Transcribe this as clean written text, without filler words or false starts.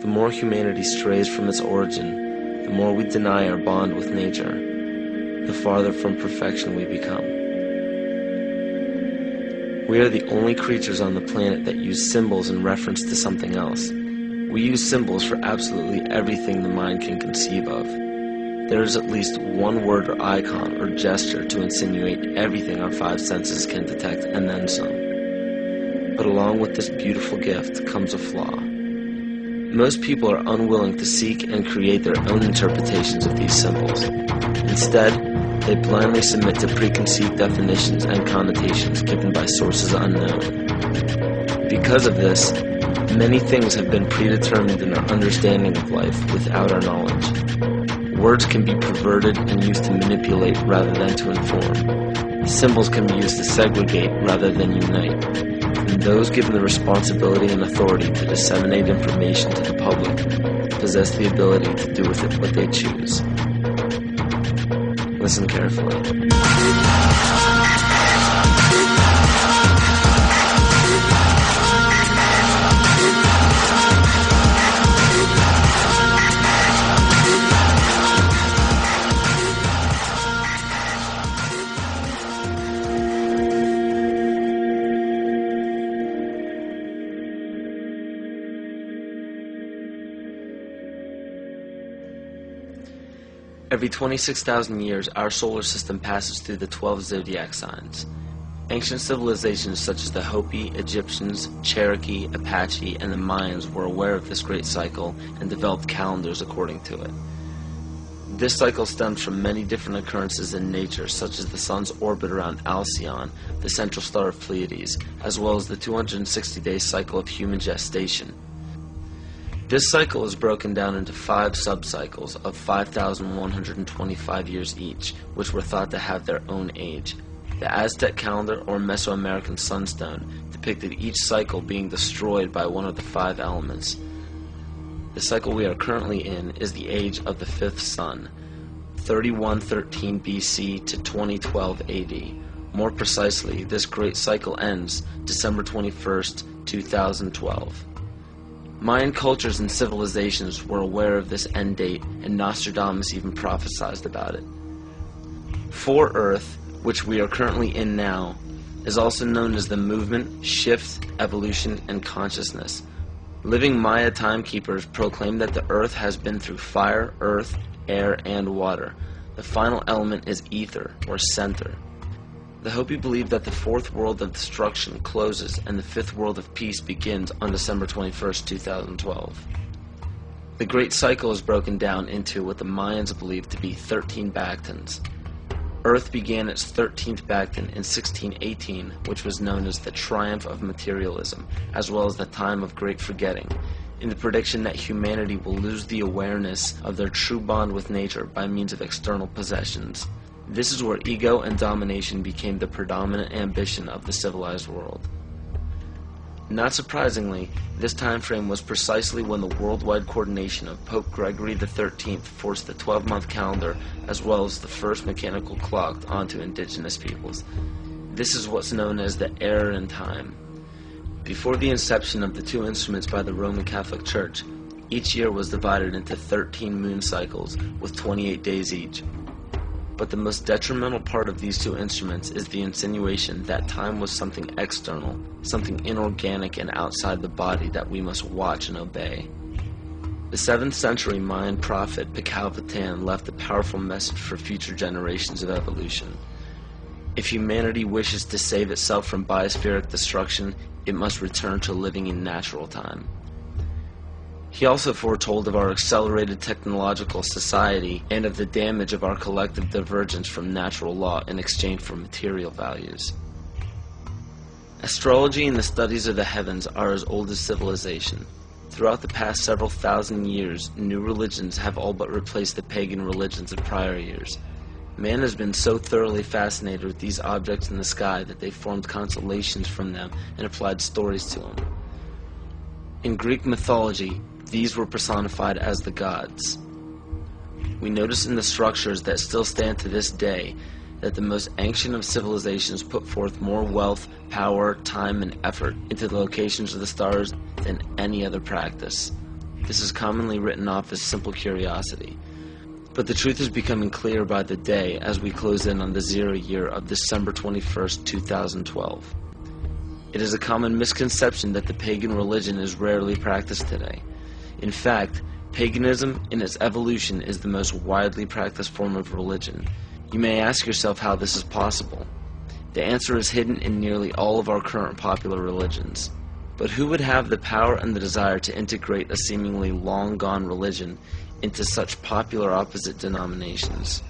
The more humanity strays from its origin, the more we deny our bond with nature, the farther from perfection we become. We are the only creatures on the planet that use symbols in reference to something else. We use symbols for absolutely everything the mind can conceive of. There is at least one word or icon or gesture to insinuate everything our five senses can detect and then some. But along with this beautiful gift comes a flaw. Most people are unwilling to seek and create their own interpretations of these symbols. Instead, they blindly submit to preconceived definitions and connotations given by sources unknown. Because of this, many things have been predetermined in our understanding of life without our knowledge. Words can be perverted and used to manipulate rather than to inform. Symbols can be used to segregate rather than unite. And those given the responsibility and authority to disseminate information to the public possess the ability to do with it what they choose. Listen carefully. Every 26,000 years, our solar system passes through the 12 zodiac signs. Ancient civilizations such as the Hopi, Egyptians, Cherokee, Apache, and the Mayans were aware of this great cycle and developed calendars according to it. This cycle stems from many different occurrences in nature, such as the sun's orbit around Alcione, the central star of Pleiades, as well as the 260-day cycle of human gestation. This cycle is broken down into 5 subcycles of 5,125 years each, which were thought to have their own age. The Aztec calendar or Mesoamerican sunstone depicted each cycle being destroyed by one of the 5 elements. The cycle we are currently in is the age of the 5th sun, 3113 BC to 2012 AD. More precisely, this great cycle ends December 21st, 2012. Mayan cultures and civilizations were aware of this end date, and Nostradamus even prophesied about it. For Earth, which we are currently in now, is also known as the movement, shift, evolution, and consciousness. Living Maya timekeepers proclaim that the Earth has been through fire, earth, air, and water. The final element is ether, or center. The Hopi believe that the 4th world of destruction closes and the 5th world of peace begins on December 21st, 2012. The Great Cycle is broken down into what the Mayans believe to be 13 Bactans. Earth began its 13th Bactan in 1618, which was known as the triumph of materialism, as well as the time of great forgetting, in the prediction that humanity will lose the awareness of their true bond with nature by means of external possessions. This is where ego and domination became the predominant ambition of the civilized world. Not surprisingly, this time frame was precisely when the worldwide coordination of Pope Gregory XIII forced the 12-month calendar as well as the first mechanical clock onto indigenous peoples. This is what's known as the error in time. Before the inception of the 2 instruments by the Roman Catholic Church, each year was divided into 13 moon cycles with 28 days each. But the most detrimental part of these 2 instruments is the insinuation that time was something external, something inorganic and outside the body that we must watch and obey. The 7th century Mayan prophet Picalvatan left a powerful message for future generations of evolution. If humanity wishes to save itself from biospheric destruction, it must return to living in natural time. He also foretold of our accelerated technological society and of the damage of our collective divergence from natural law in exchange for material values. Astrology and the studies of the heavens are as old as civilization. Throughout the past several thousand years, new religions have all but replaced the pagan religions of prior years. Man has been so thoroughly fascinated with these objects in the sky that they formed constellations from them and applied stories to them. In Greek mythology, these were personified as the gods. We notice in the structures that still stand to this day that the most ancient of civilizations put forth more wealth, power, time, and effort into the locations of the stars than any other practice. this is commonly written off as simple curiosity. But the truth is becoming clearer by the day as we close in on the 0 year of December 21st, 2012. It is a common misconception that the pagan religion is rarely practiced today. In fact, paganism in its evolution is the most widely practiced form of religion. You may ask yourself how this is possible. The answer is hidden in nearly all of our current popular religions. But who would have the power and the desire to integrate a seemingly long-gone religion into such popular opposite denominations?